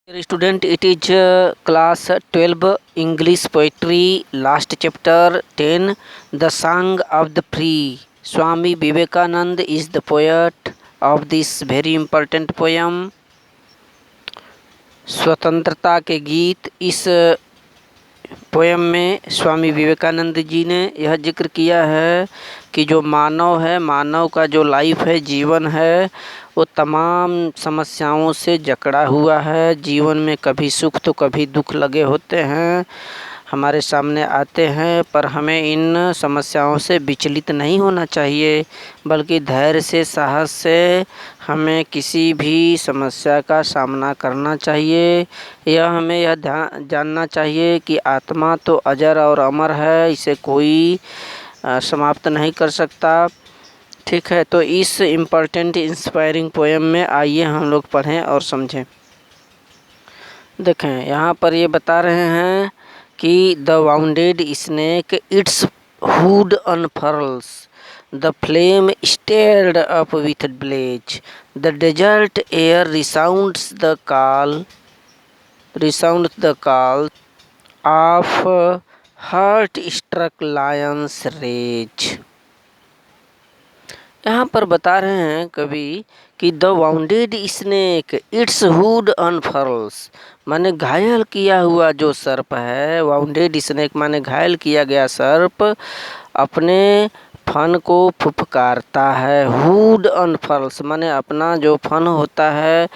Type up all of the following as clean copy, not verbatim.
Dear student, it is class 12 English poetry, last chapter 10, The Song of the Free. Swami Vivekanand is the poet of this very important poem. स्वतंत्रता के गीत। इस poem में स्वामी विवेकानंद जी ने यह जिक्र किया है कि जो मानव है, मानव का जो लाइफ है, जीवन है, वो तमाम समस्याओं से जकड़ा हुआ है। जीवन में कभी सुख तो कभी दुख लगे होते हैं, हमारे सामने आते हैं, पर हमें इन समस्याओं से विचलित नहीं होना चाहिए, बल्कि धैर्य से, साहस से हमें किसी भी समस्या का सामना करना चाहिए। हमें यह जानना चाहिए कि आत्मा तो अजर और अमर है, इसे कोई समाप्त नहीं कर सकता। ठीक है, तो इस इम्पोर्टेंट इंस्पायरिंग पोएम में आइए हम लोग पढ़ें और समझें। देखें, यहाँ पर ये बता रहे हैं कि the wounded snake its hood unfurls, the flame stared up with blaze, the desert air resounds the call of heart struck lions rage. यहाँ पर बता रहे हैं कवि कि the wounded snake its hood unfurls, माने घायल किया हुआ जो सर्प है। वाउंडेड स्नेक माने घायल किया गया सर्प अपने फन को फुफकारता है। हुड अनफर्ल्स माने अपना जो फन होता है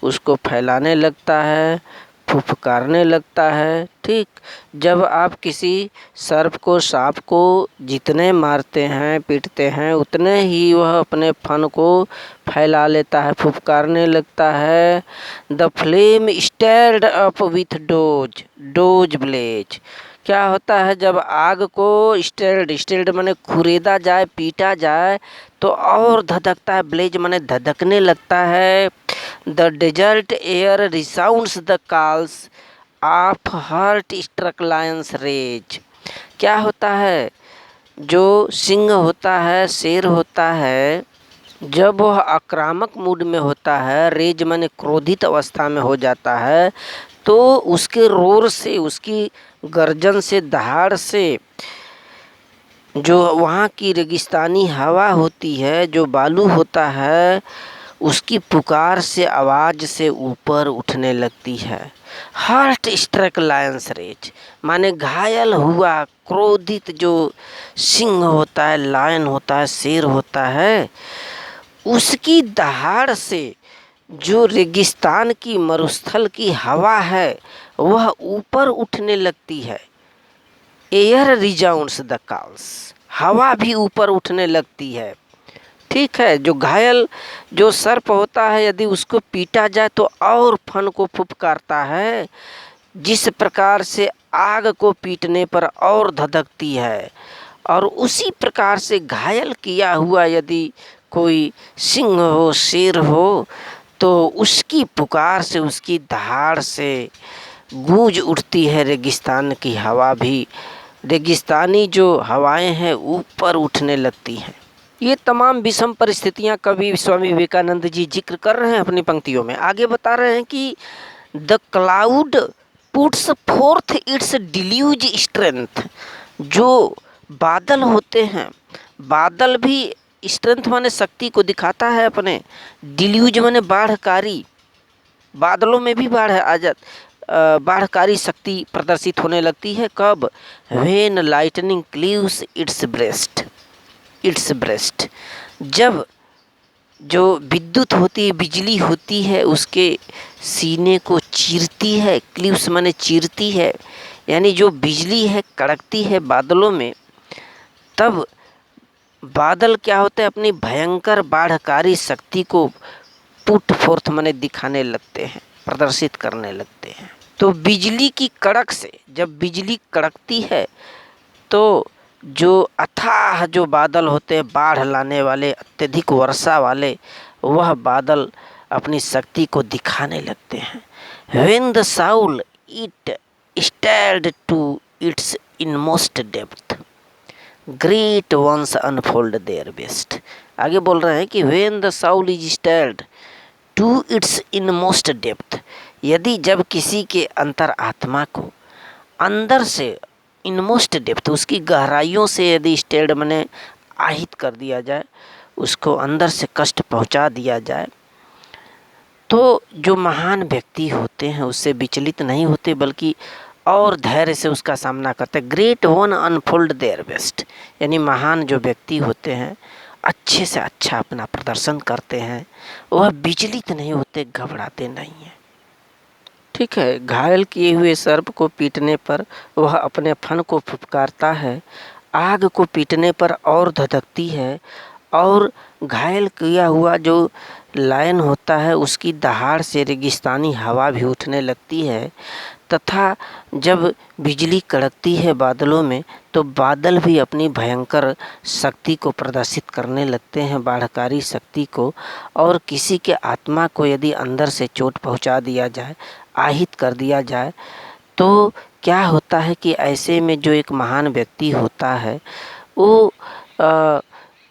उसको फैलाने लगता है, फुफकारने लगता है। ठीक, जब आप किसी सर्प को, सांप को जितने मारते हैं, पीटते हैं, उतने ही वह अपने फन को फैला लेता है, फुफकारने लगता है। The flame stared up with those blaze, क्या होता है जब आग को स्टेल्ड माने खुरेदा जाए, पीटा जाए तो और धधकता है। ब्लेज माने धधकने लगता है। The desert air resounds the calls of heart struck lions rage, क्या होता है जो सिंह होता है, शेर होता है, जब वह आक्रामक मूड में होता है, रेज माने क्रोधित अवस्था में हो जाता है, तो उसके रोर से, उसकी गर्जन से, दहाड़ से जो वहाँ की रेगिस्तानी हवा होती है, जो बालू होता है, उसकी पुकार से, आवाज़ से ऊपर उठने लगती है। हार्ट स्ट्रक लायंस रेज माने घायल हुआ, क्रोधित जो सिंह होता है, लायन होता है, शेर होता है, उसकी दहाड़ से जो रेगिस्तान की, मरुस्थल की हवा है वह ऊपर उठने लगती है। एयर रिजाउंड्स द कॉल्स, हवा भी ऊपर उठने लगती है। ठीक है, जो घायल जो सर्प होता है, यदि उसको पीटा जाए तो और फन को फुफकारता है, जिस प्रकार से आग को पीटने पर और धधकती है। और उसी प्रकार से घायल किया हुआ यदि कोई सिंह हो, शेर हो, तो उसकी पुकार से, उसकी दहाड़ से गूंज उठती है रेगिस्तान की हवा भी। रेगिस्तानी जो हवाएं हैं ऊपर उठने लगती हैं। ये तमाम विषम परिस्थितियां कवि स्वामी विवेकानंद जी जिक्र कर रहे हैं अपनी पंक्तियों में। आगे बता रहे हैं कि the cloud puts fourth it's deluge strength, जो बादल होते हैं, बादल भी स्ट्रेंथ माने शक्ति को दिखाता है अपने, डिल्यूज माने बाढ़कारी, बादलों में भी बाढ़कारी शक्ति प्रदर्शित होने लगती है। कब? When lightning cleaves it's breast, जब जो विद्युत होती है, बिजली होती है, उसके सीने को चीरती है। क्लीव्स माने चीरती है, यानी जो बिजली है कड़कती है बादलों में, तब बादल क्या होते हैं, अपनी भयंकर बाढ़कारी शक्ति को पुट फोर्थ माने दिखाने लगते हैं, प्रदर्शित करने लगते हैं। तो बिजली की कड़क से, जब बिजली कड़कती है तो जो अथाह जो बादल होते हैं, बाढ़ लाने वाले, अत्यधिक वर्षा वाले, वह बादल अपनी शक्ति को दिखाने लगते हैं। When the soul it stared to its inmost depth, great ones unfold their best। आगे बोल रहे हैं कि when the soul is stirred to its inmost depth, यदि जब किसी के अंतर आत्मा को अंदर से इनमोस्ट डेप्थ, उसकी गहराइयों से यदि स्टेड मने আহিत कर दिया जाए, उसको अंदर से कष्ट पहुंचा दिया जाए, तो जो महान व्यक्ति होते हैं उससे विचलित नहीं होते, बल्कि और धैर्य से उसका सामना करते हैं। Great one unfold their best, यानी महान जो व्यक्ति होते हैं अच्छे से अच्छा अपना प्रदर्शन करते हैं, वह विचलित नहीं होते, घबराते नहीं हैं। ठीक है, घायल किए हुए सर्प को पीटने पर वह अपने फन को फुफकारता है, आग को पीटने पर और धधकती है, और घायल किया हुआ जो लायन होता है उसकी दहाड़ से रेगिस्तानी हवा भी उठने लगती है, तथा जब बिजली कड़कती है बादलों में तो बादल भी अपनी भयंकर शक्ति को प्रदर्शित करने लगते हैं, बाढ़कारी शक्ति को। और किसी के आत्मा को यदि अंदर से चोट पहुंचा दिया जाए, আহিत कर दिया जाए, तो क्या होता है कि ऐसे में जो एक महान व्यक्ति होता है वो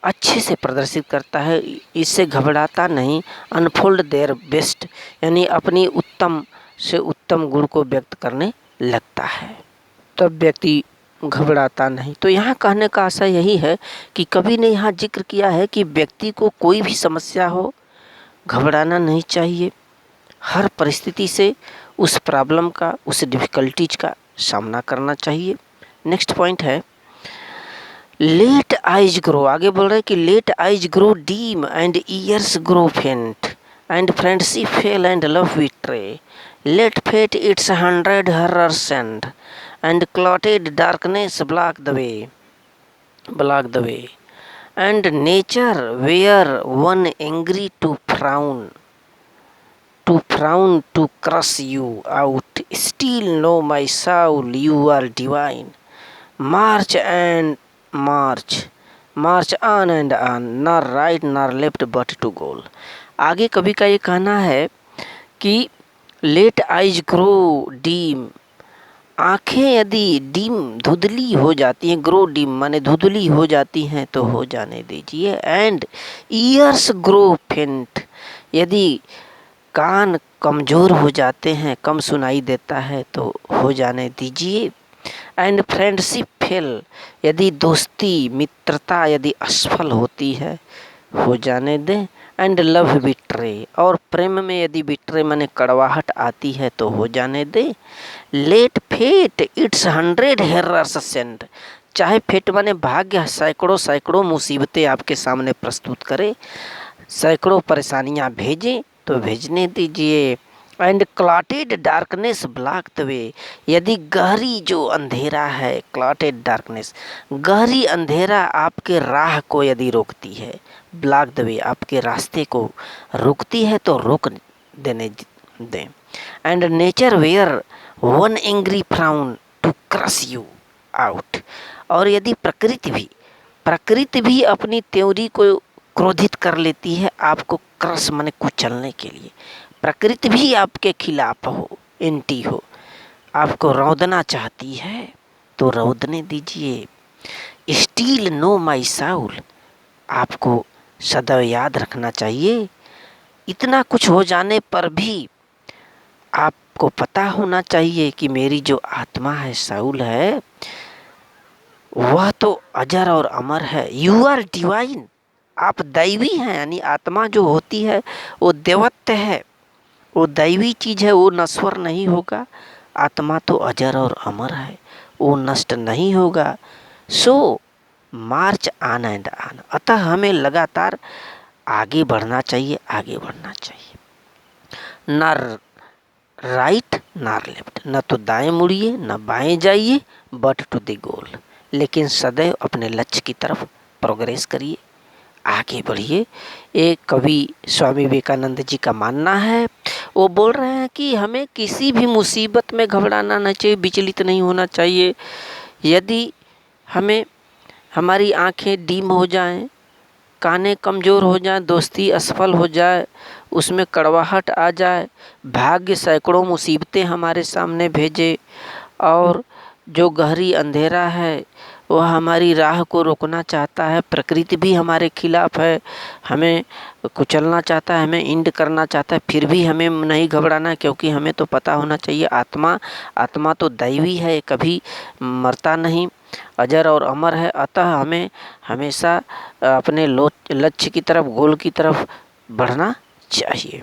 अच्छे से प्रदर्शित करता है, इससे घबराता नहीं। अनफोल्ड देयर बेस्ट, यानी अपनी उत्तम से उत्तम गुण को व्यक्त करने लगता है, तब व्यक्ति घबराता नहीं। तो यहाँ कहने का आशय यही है कि कवि ने यहाँ जिक्र किया है कि व्यक्ति को कोई भी समस्या हो घबराना नहीं चाहिए, हर परिस्थिति से उस प्रॉब्लम का, उस डिफ़िकल्टीज का सामना करना चाहिए। नेक्स्ट पॉइंट है लेट आइज ग्रो। आगे बोल रहे हैं कि let eyes grow dim and ears grow faint and friendship fail and love betray. Let fate its 100 horrors send, and clotted darkness block the way, and nature were one angry to frown to crush you out. Still know my soul, you are divine. March on and on, nor right nor left but to goal. आगे कवि का ये कहना है कि let eyes grow deem, आँखें यदि deem धुंधली हो जाती हैं, ग्रो डीम माने धुंधली हो जाती हैं तो हो जाने दीजिए। एंड ईयर्स ग्रो फेंट, यदि कान कमज़ोर हो जाते हैं, कम सुनाई देता है तो हो जाने दीजिए। एंड फ्रेंडशिप फेल, यदि दोस्ती मित्रता यदि असफल होती है हो जाने दें। एंड लव बिट्रे, और प्रेम में यदि बिट्रे माने कड़वाहट आती है तो हो जाने दे। लेट फेट इट्स 100 हेरर्स सेंड, चाहे फेट माने भाग्य सैकड़ों मुसीबतें आपके सामने प्रस्तुत करे, सैकड़ों परेशानियां भेजें तो भेजने दीजिए। And clotted darkness block the way, यदि गहरी जो अंधेरा है, क्लॉटेड डार्कनेस गहरी अंधेरा आपके राह को यदि रोकती है, ब्लॉक द वे आपके रास्ते को रोकती है तो रोक देने दें। And nature wear one angry frown to crush you out, और यदि प्रकृति भी अपनी त्योरी को क्रोधित कर लेती है आपको क्रश माने कुचलने के लिए, प्रकृति भी आपके खिलाफ हो, एंटी हो, आपको रौंदना चाहती है तो रौंदने दीजिए। स्टील नो माई साउल, आपको सदैव याद रखना चाहिए, इतना कुछ हो जाने पर भी आपको पता होना चाहिए कि मेरी जो आत्मा है, साउल है, वह तो अजर और अमर है। यू आर डिवाइन, आप दैवी हैं, यानी आत्मा जो होती है वो देवत्व है, वो दैवी चीज़ है, वो नश्वर नहीं होगा। आत्मा तो अजर और अमर है, वो नष्ट नहीं होगा। सो मार्च ऑन एंड ऑन, अतः हमें लगातार आगे बढ़ना चाहिए। ना राइट ना लेफ्ट, न तो दाएं मुड़िए न बाएं जाइए, बट टू द गोल, लेकिन सदैव अपने लक्ष्य की तरफ प्रोग्रेस करिए, आगे बढ़िए। एक कवि स्वामी विवेकानंद जी का मानना है, वो बोल रहे हैं कि हमें किसी भी मुसीबत में घबराना नहीं चाहिए, विचलित नहीं होना चाहिए। यदि हमें हमारी आंखें डीम हो जाएं, कानें कमज़ोर हो जाएं, दोस्ती असफल हो जाए, उसमें कड़वाहट आ जाए, भाग्य सैकड़ों मुसीबतें हमारे सामने भेजे, और जो गहरी अंधेरा है वह हमारी राह को रोकना चाहता है, प्रकृति भी हमारे खिलाफ है, हमें कुचलना चाहता है, हमें इंड करना चाहता है, फिर भी हमें नहीं घबराना, क्योंकि हमें तो पता होना चाहिए आत्मा तो दैवी है, कभी मरता नहीं, अजर और अमर है। अतः हमें हमेशा अपने लक्ष्य की तरफ, गोल की तरफ बढ़ना चाहिए।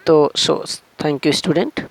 तो थैंक यू स्टूडेंट।